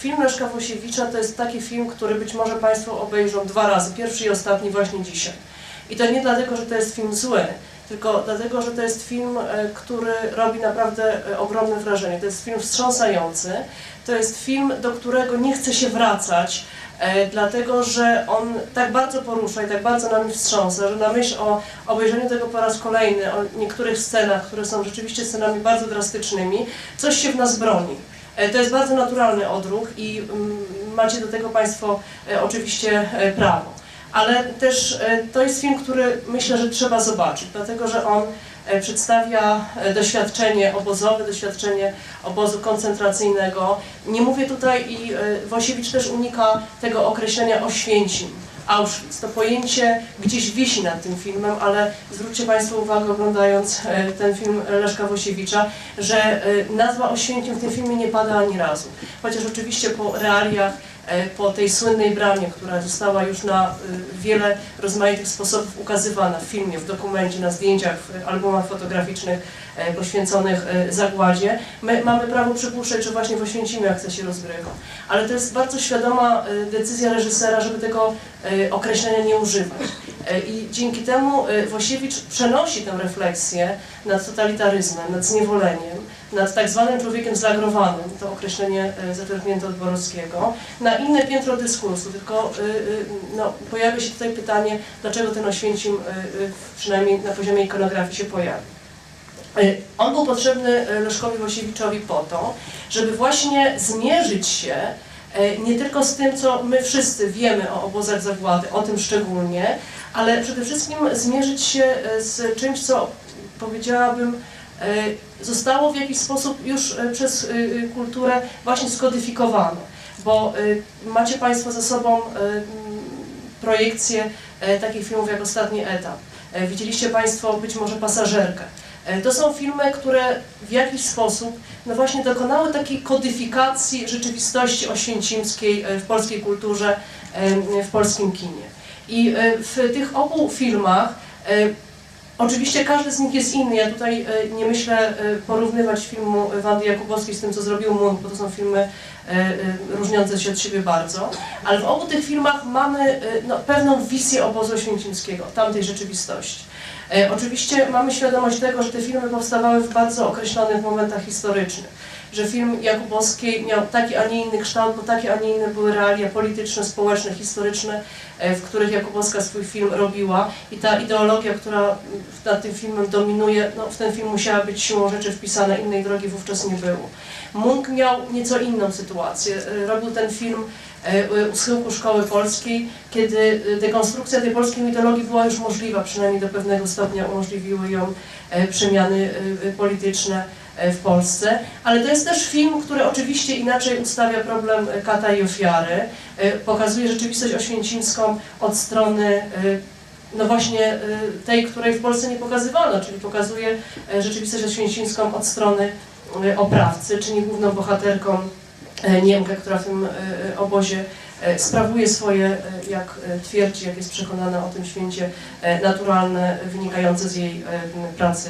Film Leszka Włosiewicza to jest taki film, który być może Państwo obejrzą 2 razy, pierwszy i ostatni właśnie dzisiaj. I to nie dlatego, że to jest film zły, tylko dlatego, że to jest film, który robi naprawdę ogromne wrażenie. To jest film wstrząsający, to jest film, do którego nie chce się wracać, dlatego, że on tak bardzo porusza i tak bardzo nami wstrząsa, że na myśl o obejrzeniu tego po raz kolejny, o niektórych scenach, które są rzeczywiście scenami bardzo drastycznymi, coś się w nas broni. To jest bardzo naturalny odruch i macie do tego Państwo oczywiście prawo. Ale też to jest film, który myślę, że trzeba zobaczyć, dlatego że on przedstawia doświadczenie obozowe, doświadczenie obozu koncentracyjnego. Nie mówię tutaj i Włosiewicz też unika tego określenia Oświęcim, Auschwitz. To pojęcie gdzieś wisi nad tym filmem, ale zwróćcie Państwo uwagę, oglądając ten film Leszka Włosiewicza, że nazwa Oświęcim w tym filmie nie pada ani razu. Chociaż oczywiście po realiach, po tej słynnej bramie, która została już na wiele rozmaitych sposobów ukazywana w filmie, w dokumencie, na zdjęciach, w albumach fotograficznych poświęconych zagładzie, my mamy prawo przypuszczać, że właśnie w Oświęcimiu akcja się rozgrywa. Ale to jest bardzo świadoma decyzja reżysera, żeby tego określenia nie używać. I dzięki temu Włosiewicz przenosi tę refleksję nad totalitaryzmem, nad zniewoleniem, nad tak zwanym człowiekiem zlagrowanym, to określenie zaczerpnięte od Borowskiego, na inne piętro dyskursu, tylko no, pojawia się tutaj pytanie, dlaczego ten Oświęcim przynajmniej na poziomie ikonografii się pojawi. On był potrzebny Leszkowi Włosiewiczowi po to, żeby właśnie zmierzyć się nie tylko z tym, co my wszyscy wiemy o obozach zagłady, o tym szczególnie, ale przede wszystkim zmierzyć się z czymś, co powiedziałabym, zostało w jakiś sposób już przez kulturę właśnie skodyfikowane, bo macie Państwo za sobą projekcję takich filmów jak Ostatni etap. Widzieliście Państwo być może Pasażerkę. To są filmy, które w jakiś sposób no właśnie dokonały takiej kodyfikacji rzeczywistości oświęcimskiej w polskiej kulturze, w polskim kinie. I w tych obu filmach oczywiście każdy z nich jest inny. Ja tutaj nie myślę porównywać filmu Wandy Jakubowskiej z tym, co zrobił Munch, bo to są filmy różniące się od siebie bardzo. Ale w obu tych filmach mamy no, pewną wizję obozu oświęcimskiego, tamtej rzeczywistości. Oczywiście mamy świadomość tego, że te filmy powstawały w bardzo określonych momentach historycznych, że film Jakubowskiej miał taki, a nie inny kształt, bo takie, a nie inne były realia polityczne, społeczne, historyczne, w których Jakubowska swój film robiła i ta ideologia, która nad tym filmem dominuje, no, w ten film musiała być siłą rzeczy wpisana, innej drogi wówczas nie było. Munch miał nieco inną sytuację, robił ten film u schyłku Szkoły Polskiej, kiedy dekonstrukcja tej polskiej mitologii była już możliwa, przynajmniej do pewnego stopnia umożliwiły ją przemiany polityczne w Polsce, ale to jest też film, który oczywiście inaczej ustawia problem kata i ofiary, pokazuje rzeczywistość oświęcimską od strony no właśnie tej, której w Polsce nie pokazywano, czyli pokazuje rzeczywistość oświęcimską od strony oprawcy, czyli główną bohaterką Niemkę, która w tym obozie sprawuje swoje, jak twierdzi, jak jest przekonana o tym święcie, naturalne, wynikające z jej pracy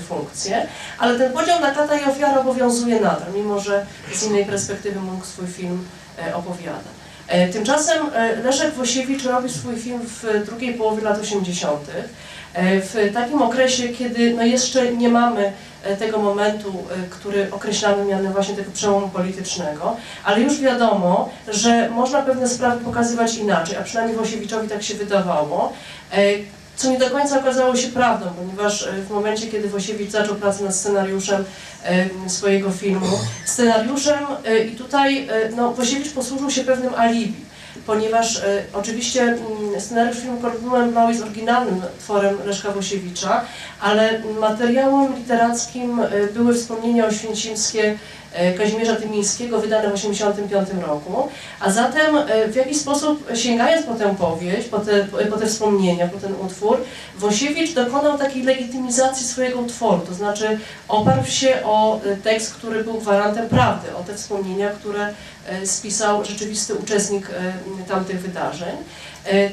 funkcje. Ale ten podział na kata i ofiarę obowiązuje nadal, mimo że z innej perspektywy Munch swój film opowiada. Tymczasem Leszek Włosiewicz robi swój film w drugiej połowie lat 80. W takim okresie, kiedy no jeszcze nie mamy tego momentu, który określamy mianem właśnie tego przełomu politycznego, ale już wiadomo, że można pewne sprawy pokazywać inaczej, a przynajmniej Włosiewiczowi tak się wydawało, co nie do końca okazało się prawdą, ponieważ w momencie, kiedy Włosiewicz zaczął pracę nad scenariuszem swojego filmu, i tutaj no, Włosiewicz posłużył się pewnym alibi, ponieważ oczywiście scenariusz filmu Kordunłem Blau jest oryginalnym tworem Leszka Włosiewicza, ale materiałem literackim były wspomnienia oświęcimskie Kazimierza Tymińskiego, wydane w 1985 roku, a zatem w jakiś sposób sięgając po tę powieść, po te wspomnienia, po ten utwór, Włosiewicz dokonał takiej legitymizacji swojego utworu, to znaczy oparł się o tekst, który był gwarantem prawdy, o te wspomnienia, które spisał rzeczywisty uczestnik tamtych wydarzeń.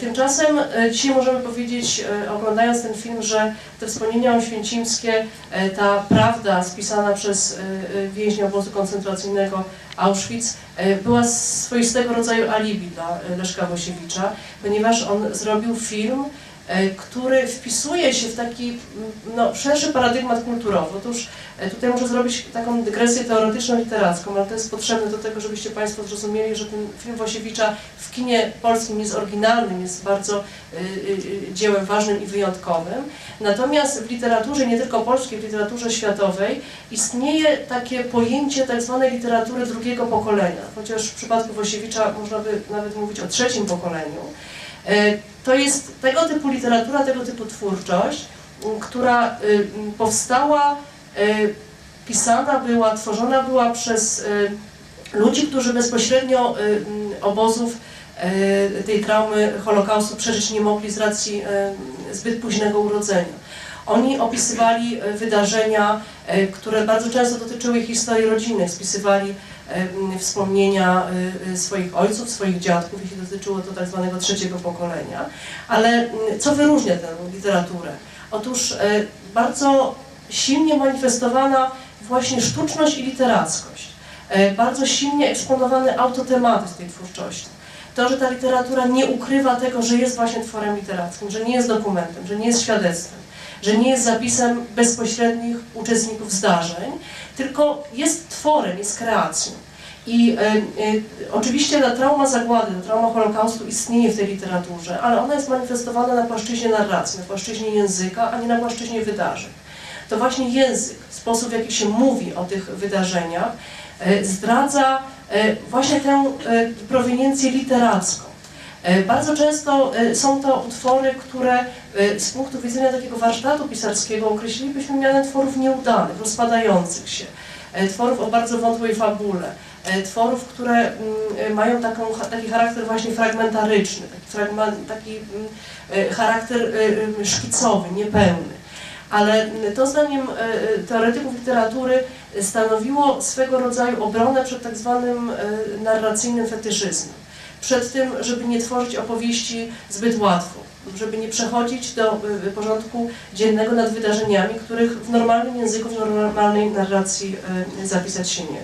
Tymczasem dzisiaj możemy powiedzieć, oglądając ten film, że te wspomnienia oświęcimskie, ta prawda spisana przez więźnia obozu koncentracyjnego Auschwitz była swoistego rodzaju alibi dla Leszka Wosiewicza, ponieważ on zrobił film, który wpisuje się w taki szerszy paradygmat kulturowy. Otóż tutaj muszę zrobić taką dygresję teoretyczno-literacką, ale to jest potrzebne do tego, żebyście Państwo zrozumieli, że ten film Wosiewicza w kinie polskim jest oryginalnym, jest bardzo dziełem ważnym i wyjątkowym. Natomiast w literaturze, nie tylko polskiej, w literaturze światowej istnieje takie pojęcie tak zwanej literatury drugiego pokolenia, chociaż w przypadku Wosiewicza można by nawet mówić o trzecim pokoleniu. To jest tego typu literatura, tego typu twórczość, która powstała, pisana była, tworzona była przez ludzi, którzy bezpośrednio obozów tej traumy Holokaustu przeżyć nie mogli z racji zbyt późnego urodzenia. Oni opisywali wydarzenia, które bardzo często dotyczyły historii rodzinnych, spisywali wspomnienia swoich ojców, swoich dziadków, jeśli dotyczyło to tak zwanego trzeciego pokolenia. Ale co wyróżnia tę literaturę? Otóż bardzo silnie manifestowana właśnie sztuczność i literackość. Bardzo silnie eksponowany autotematyzm tej twórczości. To, że ta literatura nie ukrywa tego, że jest właśnie tworem literackim, że nie jest dokumentem, że nie jest świadectwem, że nie jest zapisem bezpośrednich uczestników zdarzeń, tylko jest tworem, jest kreacją. I oczywiście ta trauma zagłady, ta trauma Holokaustu istnieje w tej literaturze, ale ona jest manifestowana na płaszczyźnie narracji, na płaszczyźnie języka, a nie na płaszczyźnie wydarzeń. To właśnie język, sposób w jaki się mówi o tych wydarzeniach, zdradza właśnie tę proweniencję literacką. Bardzo często są to utwory, które z punktu widzenia takiego warsztatu pisarskiego określilibyśmy mianem tworów nieudanych, rozpadających się, tworów o bardzo wątłej fabule, tworów, które mają taki charakter właśnie fragmentaryczny, taki charakter szkicowy, niepełny. Ale to zdaniem teoretyków literatury stanowiło swego rodzaju obronę przed tak zwanym narracyjnym fetyszyzmem. Przed tym, żeby nie tworzyć opowieści zbyt łatwo, żeby nie przechodzić do porządku dziennego nad wydarzeniami, których w normalnym języku, w normalnej narracji zapisać się nie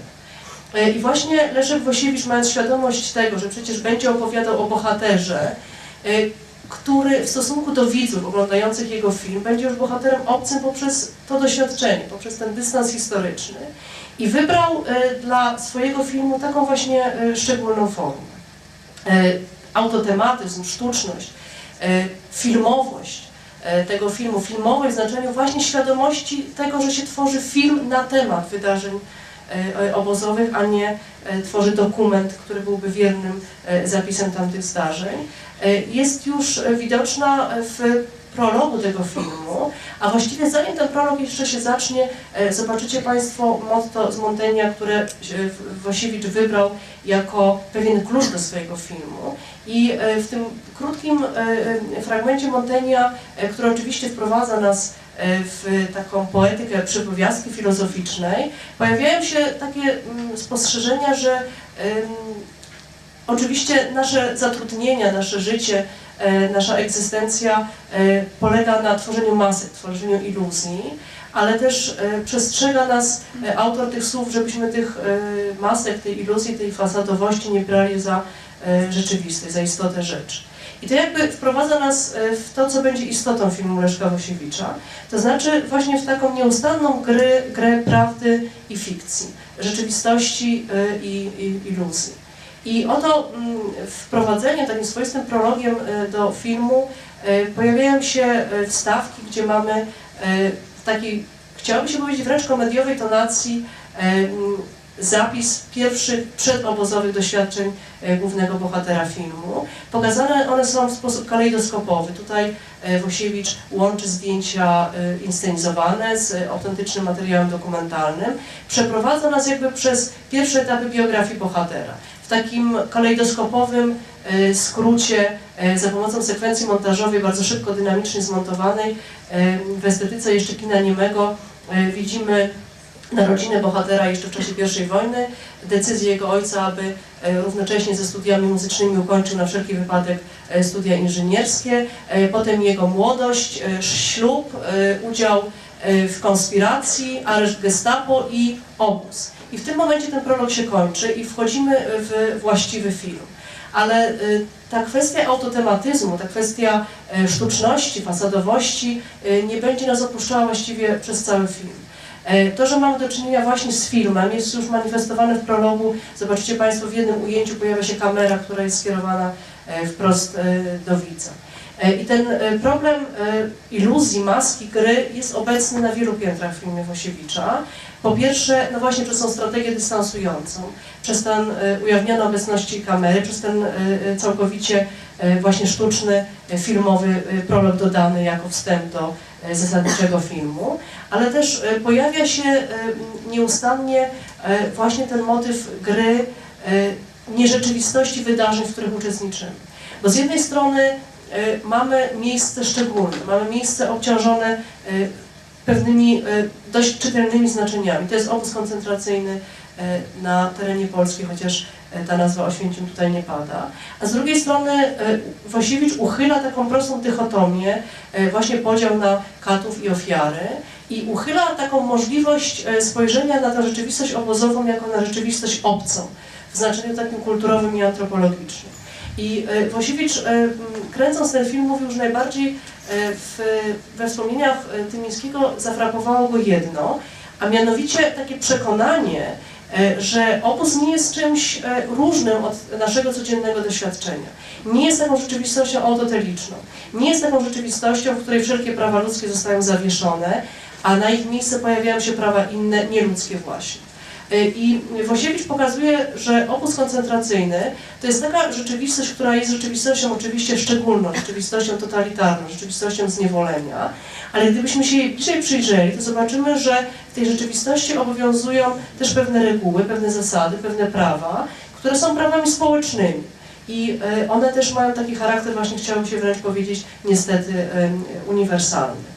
da. I właśnie Leszek Wosiewicz, mając świadomość tego, że przecież będzie opowiadał o bohaterze, który w stosunku do widzów oglądających jego film będzie już bohaterem obcym poprzez to doświadczenie, poprzez ten dystans historyczny i wybrał dla swojego filmu taką właśnie szczególną formę. Autotematyzm, sztuczność, filmowość tego filmu, filmowość w znaczeniu właśnie świadomości tego, że się tworzy film na temat wydarzeń obozowych, a nie tworzy dokument, który byłby wiernym zapisem tamtych zdarzeń, jest już widoczna w prologu tego filmu, a właściwie zanim ten prolog jeszcze się zacznie, zobaczycie Państwo motto z Montaigne'a, które Wosiewicz wybrał jako pewien klucz do swojego filmu. I w tym krótkim fragmencie Montaigne'a, który oczywiście wprowadza nas w taką poetykę przypowiastki filozoficznej, pojawiają się takie spostrzeżenia, że oczywiście nasze zatrudnienia, nasze życie, nasza egzystencja polega na tworzeniu masek, tworzeniu iluzji, ale też przestrzega nas autor tych słów, żebyśmy tych masek, tej iluzji, tej fasadowości nie brali za rzeczywistość, za istotę rzeczy. I to jakby wprowadza nas w to, co będzie istotą filmu Leszka Wosiewicza, to znaczy właśnie w taką nieustanną grę prawdy i fikcji, rzeczywistości i iluzji. I oto wprowadzeniem, takim swoistym prologiem do filmu pojawiają się wstawki, gdzie mamy w takiej, chciałoby się powiedzieć, wręcz komediowej tonacji zapis pierwszych przedobozowych doświadczeń głównego bohatera filmu. Pokazane one są w sposób kalejdoskopowy. Tutaj Wosiewicz łączy zdjęcia inscenizowane z autentycznym materiałem dokumentalnym. Przeprowadza nas jakby przez pierwsze etapy biografii bohatera. W takim kalejdoskopowym skrócie za pomocą sekwencji montażowej, bardzo szybko, dynamicznie zmontowanej, w estetyce jeszcze kina niemego widzimy narodziny bohatera jeszcze w czasie I wojny, decyzję jego ojca, aby równocześnie ze studiami muzycznymi ukończył na wszelki wypadek studia inżynierskie, potem jego młodość, ślub, udział w konspiracji, areszt Gestapo i obóz. I w tym momencie ten prolog się kończy i wchodzimy w właściwy film. Ale ta kwestia autotematyzmu, ta kwestia sztuczności, fasadowości nie będzie nas opuszczała właściwie przez cały film. To, że mamy do czynienia właśnie z filmem, jest już manifestowane w prologu. Zobaczycie Państwo, w jednym ujęciu pojawia się kamera, która jest skierowana wprost do widza. I ten problem iluzji, maski, gry jest obecny na wielu piętrach w filmie Wosiewicza. Po pierwsze, no właśnie przez tą strategię dystansującą, przez ten ujawnioną obecności kamery, przez ten całkowicie właśnie sztuczny, filmowy prolog dodany jako wstęp do zasadniczego filmu, ale też pojawia się nieustannie właśnie ten motyw gry, nierzeczywistości wydarzeń, w których uczestniczymy. Bo z jednej strony mamy miejsce szczególne, mamy miejsce obciążone pewnymi dość czytelnymi znaczeniami. To jest obóz koncentracyjny na terenie Polski, chociaż ta nazwa Oświęcim tutaj nie pada. A z drugiej strony Wosiewicz uchyla taką prostą dychotomię, właśnie podział na katów i ofiary i uchyla taką możliwość spojrzenia na tę rzeczywistość obozową jako na rzeczywistość obcą, w znaczeniu takim kulturowym i antropologicznym. I Wosiewicz, kręcąc ten film, mówił, że najbardziej we wspomnieniach Tymińskiego zafrapowało go jedno, a mianowicie takie przekonanie, że obóz nie jest czymś różnym od naszego codziennego doświadczenia. Nie jest taką rzeczywistością autoteliczną. Nie jest taką rzeczywistością, w której wszelkie prawa ludzkie zostają zawieszone, a na ich miejsce pojawiają się prawa inne, nieludzkie właśnie. I Wosiewicz pokazuje, że obóz koncentracyjny to jest taka rzeczywistość, która jest rzeczywistością oczywiście szczególną, rzeczywistością totalitarną, rzeczywistością zniewolenia, ale gdybyśmy się jej bliżej przyjrzeli, to zobaczymy, że w tej rzeczywistości obowiązują też pewne reguły, pewne zasady, pewne prawa, które są prawami społecznymi. I one też mają taki charakter, właśnie chciałbym się wręcz powiedzieć, niestety uniwersalny.